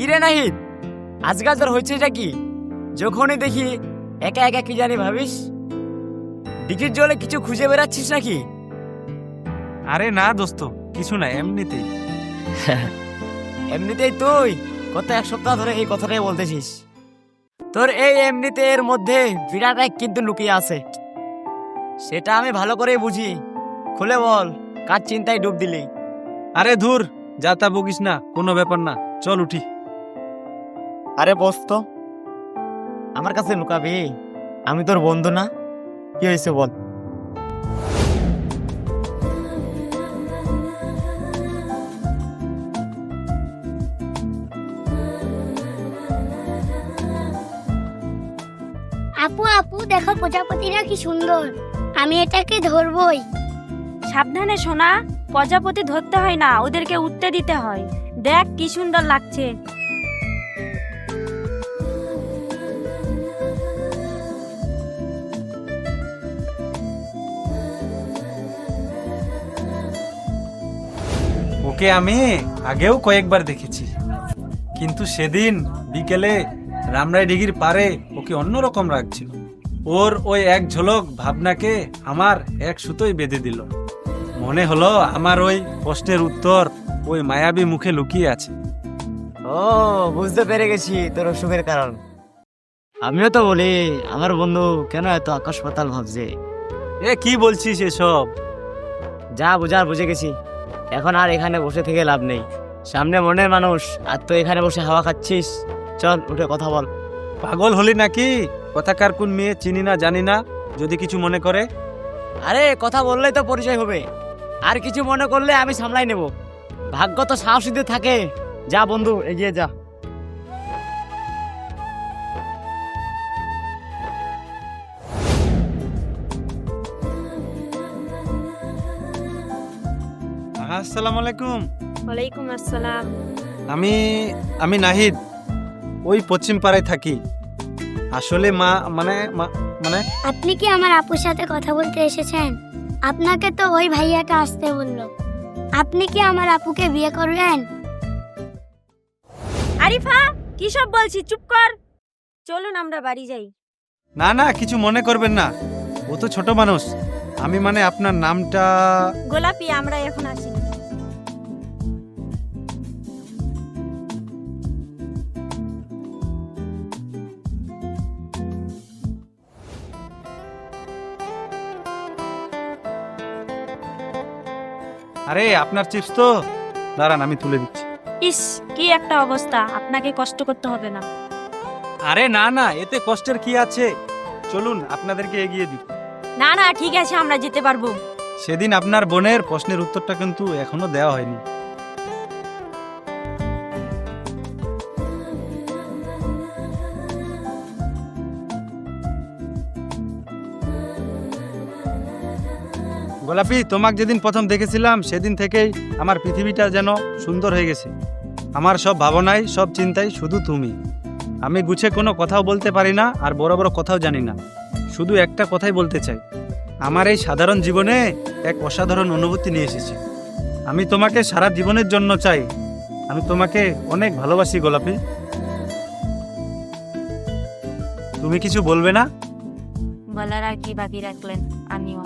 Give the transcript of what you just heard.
কিরে নাহিদ, আজকাল তোর হয়েছে এটা কি? যখনই দেখি একা একা কি জানি ভাবিস। ডিকির জলে কিছু খুঁজে বেড়াচ্ছিস নাকি? আরে না দোস্ত, কিছু না, এমনিতেই। এমনিতেই তুই গত এক সপ্তাহ ধরে এই কথাটাই বলতেছিস। তোর এই এমনিতে এর মধ্যে বিরাট এক কিন্তু লুকিয়ে আছে, সেটা আমি ভালো করেই বুঝি। খুলে বল, কার চিন্তায় ডুব দিলি? আরে ধুর, যা তা বকিস না, কোনো ব্যাপার না, চল উঠি। আরে বস তো, আমার কাছে লুকাবি? আমি তোর বন্ধু না? কি হয়েছে বল। আপু আপু দেখো প্রজাপতিরা কি সুন্দর, আমি এটাকে ধরবই। সাবধানে সোনা, প্রজাপতি ধরতে হয় না, ওদেরকে উঠতে দিতে হয়। দেখ কি সুন্দর লাগছে। ওকে আমি আগেও কয়েকবার দেখেছি, কিন্তু সেদিন বিকেলে রামরাই দিঘির পারে ওকে অন্যরকম লাগছিল। ওর ওই এক ঝলক ভাবনাকে আমার এক সুতোই বেঁধে দিল। মনে হলো আমার ওই প্রশ্নের উত্তর ওই মায়াবী মুখে লুকিয়ে আছে। ও, বুঝতে পেরে গেছি তোর অসুখের কারণ। আমিও তো বলি আমার বন্ধু কেন এত আকাশ পাতাল ভাবছে। এ কি বলছিস এসব? যা বুঝার বুঝে গেছি, এখন আর এখানে বসে থেকে লাভ নেই। সামনে মনের মানুষ, আর তো এখানে বসে হাওয়া খাচ্ছিস। চল উঠে কথা বল। পাগল হলি নাকি? কথাকার কোন মেয়ে চিনি না জানি না, যদি কিছু মনে করে। আরে কথা বললেই তো পরিচয় হবে, আর কিছু মনে করলে আমি সামলাই নেব। ভাগ্য তো সাহসীদের থাকে। যা বন্ধু, এগিয়ে যা। আসসালামু আলাইকুম। ওয়ালাইকুম আসসালাম। আমি আমি নাহিদ, ওই পশ্চিম পাড়ায় থাকি। আসলে মানে আপনি কি আমার আপুর সাথে কথা বলতে এসেছেন? আপনাকে তো ওই ভাইয়াটা আসতে বললো। আপনি কি আমার আপুকে বিয়ে করবেন? আরিফা, কি সব বলছিস? চুপ কর। চলুন আমরা বাড়ি যাই। না না, কিছু মনে করবেন না, ও তো ছোট মানুষ। আমি আপনার নামটা? গোলাপি, আমরা এখন আসি। আরে আপনার চিপস তো, দাঁড়ান আমি তুলে দিচ্ছি। ইস, কি একটা অবস্থা, আপনাকে কষ্ট করতে হবে না। আরে না না, এতে কষ্টের কি আছে, চলুন আপনাদেরকে এগিয়ে দিই। না না, ঠিক আছে, আমরা যেতে পারবো। সেদিন আপনার বোনের প্রশ্নের উত্তরটা কিন্তু এখনো দেওয়া হয়নি। গোলাপি, তোমাকে যেদিন প্রথম দেখেছিলাম সেদিন থেকেই আমার পৃথিবীটা যেন সুন্দর হয়ে গেছে। আমার সব ভাবনায়, সব চিন্তায় শুধু তুমি। আমি গুছে কোনো কথাও বলতে পারি না, আর বড় বড় কথাও জানি না। শুধু একটা কথাই বলতে চাই, আমার এই সাধারণ জীবনে এক অসাধারণ অনুভূতি নিয়ে এসেছি। আমি তোমাকে সারা জীবনের জন্য চাই। আমি তোমাকে অনেক ভালোবাসি গোলাপি। তুমি কিছু বলবে না? বলার আর কি বাকি রাখলেন? আমিও।